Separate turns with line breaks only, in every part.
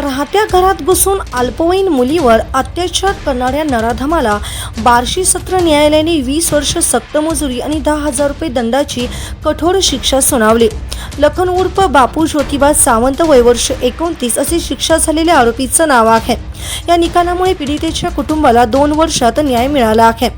राहत्या घरात घुसून अल्पवयीन मुलीवर अत्याचार करणाऱ्या नराधमाला बार्शी सत्र न्यायालयाने 20 वर्ष सक्तमजुरी आणि 10,000 रुपये दंडाची कठोर शिक्षा सुनावली. लखन उर्फ बापू ज्योतिबा सावंत वय वर्ष 29 असे शिक्षा झालेल्या आरोपीचं नाव आहे. या निकालामुळे पीडितेच्या कुटुंबाला 2 वर्षात न्याय मिळाला आहे.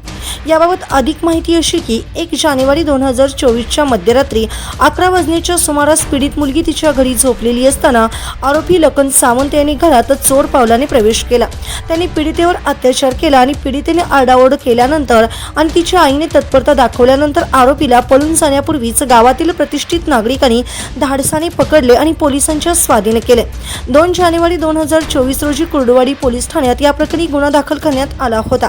याबाबत अधिक माहिती अशी की 1 जानेवारी 2024च्या मध्यरात्री 11 वाजण्याच्या सुमारास पीडित मुलगी तिच्या घरी झोपलेली असताना आरोपी लखन सावंत यांनी घरात चोर पावलाने प्रवेश केला. त्यांनी पीडितेवर अत्याचार केला आणि पीडितेने आरडाओरड केल्यानंतर आणि तिच्या आईने तत्परता दाखवल्यानंतर आरोपीला पळून जाण्यापूर्वीच गावातील प्रतिष्ठित नागरिकांनी धाडसाने पकडले आणि पोलिसांच्या स्वाधीन केले. 2 जानेवारी 2024 रोजी कुर्डुवाडी पोलीस ठाण्यात या प्रकरणी गुन्हा दाखल करण्यात आला होता.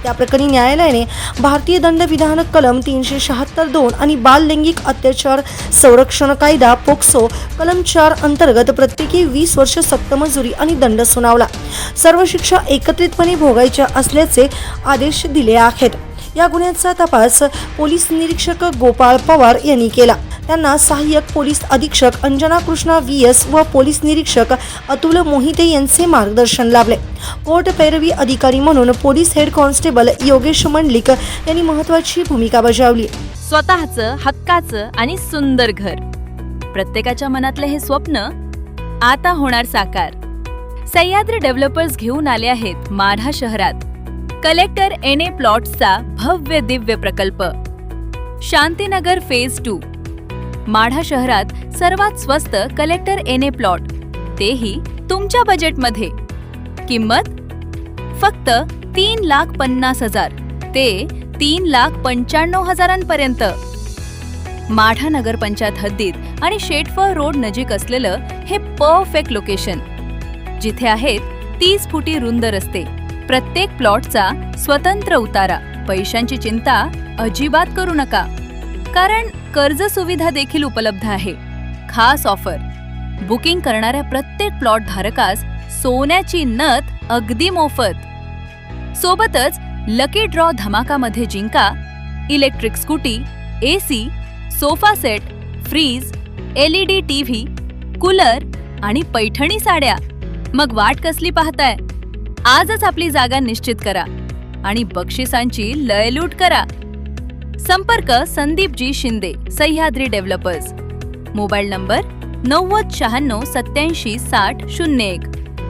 या प्रकरणी न्यायालयाने भारतीय दंडविधान कलम 376(2) आणि बाल लैंगिक अत्याचार संरक्षण कायदा पोक्सो कलम 4 अंतर्गत प्रत्येकी 20 वर्ष सक्तमजुरी आणि दंड सुनावला. सर्व शिक्षा एकत्रितपणे भोगायच्या असल्याचे आदेश दिले आहेत. या गुन्ह्याचा तपास पोलीस निरीक्षक गोपाळ पवार यांनी केला. त्यांना सहाय्यक पोलीस अधीक्षक अंजना कृष्णा VS व पोलीस निरीक्षक अतुल मोहिते यांचे मार्गदर्शन लाभले. कोर्ट पैरवी अधिकारी म्हणून police head constable Yogesh Mandlik यांनी महत्त्वाची भूमिका बजावली.
स्वतःचं हक्काचं आणि सुंदर घर, प्रत्येकाच्या मनातले हे स्वप्न आता होणार साकार. सह्याद्री डेव्हलपर्स घेऊन आले आहेत माढा शहरात कलेक्टर NA प्लॉट्सचा भव्य दिव्य प्रकल्प. शांतीनगर फेज 2. माढा शहरात सर्वात स्वस्त कलेक्टर NA प्लॉट, तेही तुमच्या बजेटमध्ये. किंमत फक्त 3,50,000 ते 3,95,000 पर्यंत. माढा नगरपंचायत हद्दीत आणि शेटफळ रोड नजीक असलेलं हे परफेक्ट लोकेशन, जिथे आहेत 30 फुटी रुंद रस्ते, प्रत्येक प्लॉटचा स्वतंत्र उतारा. पैशांची चिंता अजिबात करू नका, कारण कर्ज सुविधा देखील उपलब्ध आहे. खास ऑफर, बुकिंग करणाऱ्या प्रत्येक प्लॉट धारकास सोन्याची नथ अगदी मोफत. सोबतच लकी ड्रॉ धमाकामध्ये जिंका electric scooty, AC, sofa set, fridge, LED TV, cooler आणि पैठणी साड्या. मग वाट कसली पाहताय? आजच आपली जागा निश्चित करा आणि बक्षिसांची लयलूट करा. संपर्क Sandeep ji Shinde, Sahyadri developers. Mobile number 90 96 87 60 01.